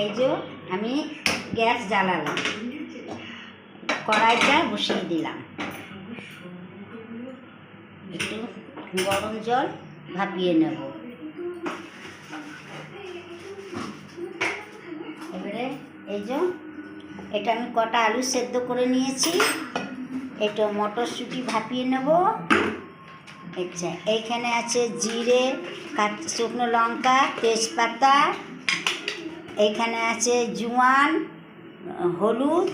এই যে আমি গ্যাস জ্বালালাম, কড়াইটা বসিয়ে দিলাম, একটু গরম জল ভাপিয়ে নেব। এবারে এই যে এটা আমি কটা আলু সেদ্ধ করে নিয়েছি, এটা মটরশুঁটি ভাপিয়ে নেব। আচ্ছা, এইখানে আছে জিরে, শুকনো লঙ্কা, তেজপাতা, এইখানে আছে জোয়ান, হলুদ,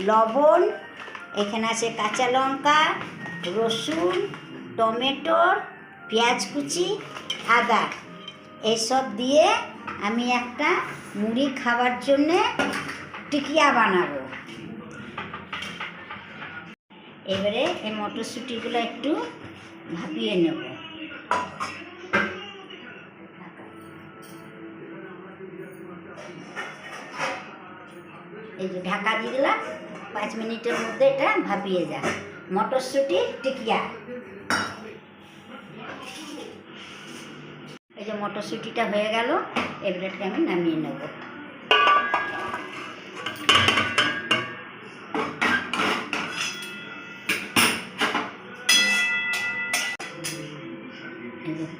লবণ, এখানে আছে কাঁচা লঙ্কা, রসুন, টমেটো, পেঁয়াজ কুচি, আদা, এইসব দিয়ে আমি একটা মুড়ি খাওয়ার জন্যে টিকিয়া বানাবো। এবারে এই মটরশুঁটিগুলো একটু ভাপিয়ে নেব। এই যে ঢাকা দিয়ে দিলাম, 5 মিনিটের মধ্যে এটা ভাপিয়ে যায় মটরশুঁটি টিকিয়া। এই যে মটরশুঁটিটা হয়ে গেল, এবারে আমি নামিয়ে নেব।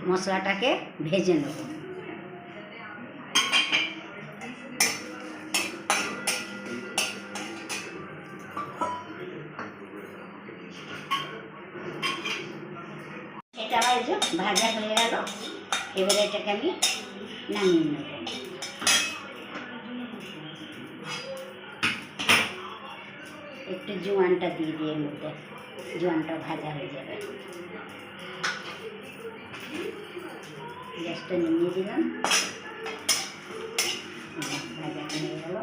মশলাটাকে ভেজে নেব। এটা আমার এই যে ভাজা হয়ে গেল, এবারে এটাকে আমি নামিয়ে নেব। একটু জোয়ানটা দিয়ে দিয়ে এর মধ্যে, জোয়ানটা ভাজা হয়ে যাবে। গ্যাসটা নিয়ে দিলাম, ভাজা হয়ে গেল।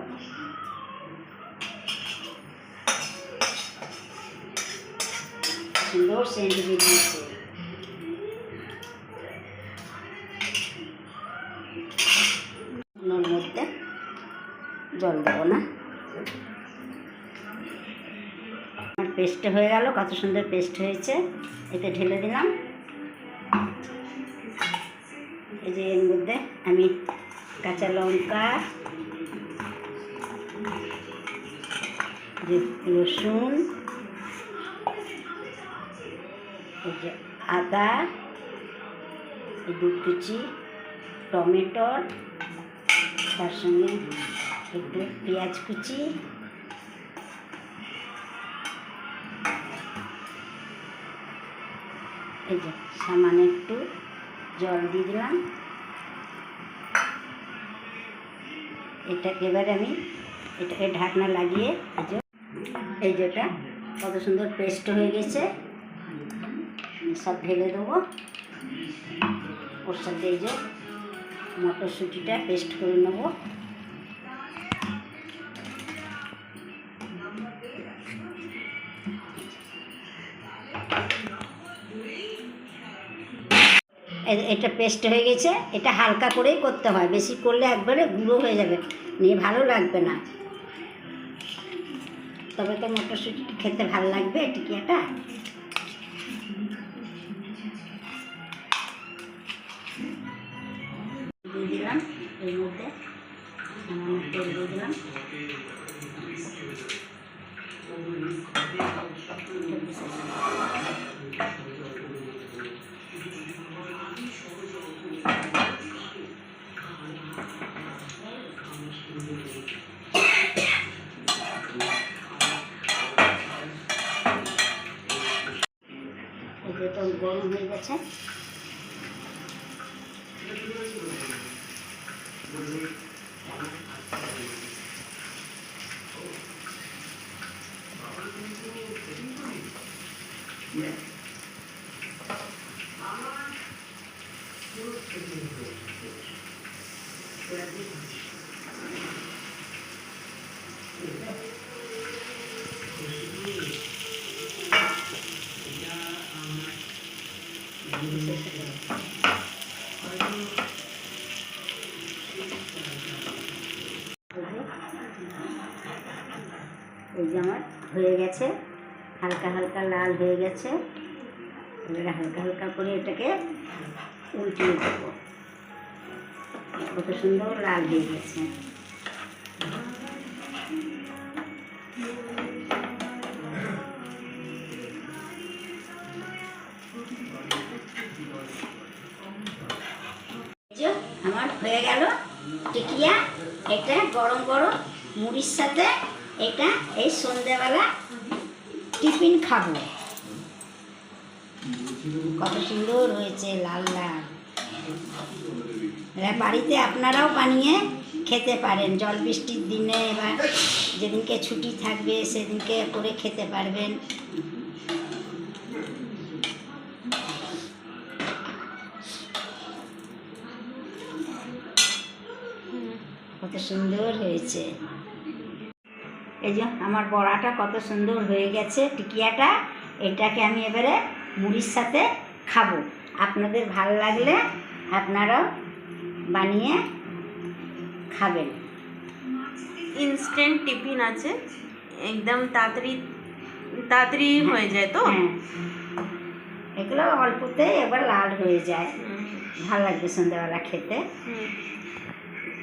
সুন্দর সেন্ট বেরিয়েছে। মধ্যে জল দেবো না। আমার পেস্ট হয়ে গেল, কত সুন্দর পেস্ট হয়েছে। এতে ঢেলে দিলাম। এই যে এর মধ্যে আমি কাঁচা লঙ্কা, রসুন, এই যে আদা, দুধ কুচি, টমেটো, তার সঙ্গে একটু পেঁয়াজ কুচি, এই যে সামান্য একটু জল দিয়ে দিলাম। এটাকে এবারে আমি এটাকে ঢাকনা লাগিয়ে এই যেটা কত সুন্দর পেস্ট হয়ে গেছে, সব ঢেলে দেবো। ওর সাথে এই যে মটরশুঁটিটা পেস্ট করে নেব। এটা পেস্ট হয়ে গেছে। এটা হালকা করেই করতে হয়, বেশি করলে একবারে গুঁড়ো হয়ে যাবে, নিয়ে ভালো লাগবে না। তবে তো মটরশুঁটি খেতে ভালো লাগবে টিকিয়াটা। দিয়ে দিলাম এর মধ্যে, সামান্য তেল দিয়ে দিলাম। এটা গরম হয়ে গেছে। এই যে আমার হয়ে গেছে, হালকা হালকা লাল হয়ে গেছে। এবারে হালকা হালকা করে এটাকে উল্টিয়ে দেবো। কত সুন্দর লাল হয়ে গেছে। হয়ে গেল টিকিয়া। এটা গরম গরম মুড়ির সাথে এটা এই সন্ধ্যেবেলা টিফিন খাবো। কত সুন্দর হয়েছে, লাল লাল। বাড়িতে আপনারাও বানিয়ে খেতে পারেন, জল বৃষ্টির দিনে বা যেদিনকে ছুটি থাকবে সেদিনকে করে খেতে পারবেন। কত সুন্দর হয়েছে। এই যে আমার বড়াটা কত সুন্দর হয়ে গেছে টিকিয়াটা। এটাকে আমি এবারে মুড়ির সাথে খাবো। আপনাদের ভালো লাগলে আপনারাও বানিয়ে খাবেন। ইনস্ট্যান্ট টিফিন আছে, একদম তাড়াতাড়ি হয়ে যায় তো। হ্যাঁ, এগুলো অল্পতেই এবার লাল হয়ে যায়, ভালো লাগবে সন্ধ্যাবেলা খেতে।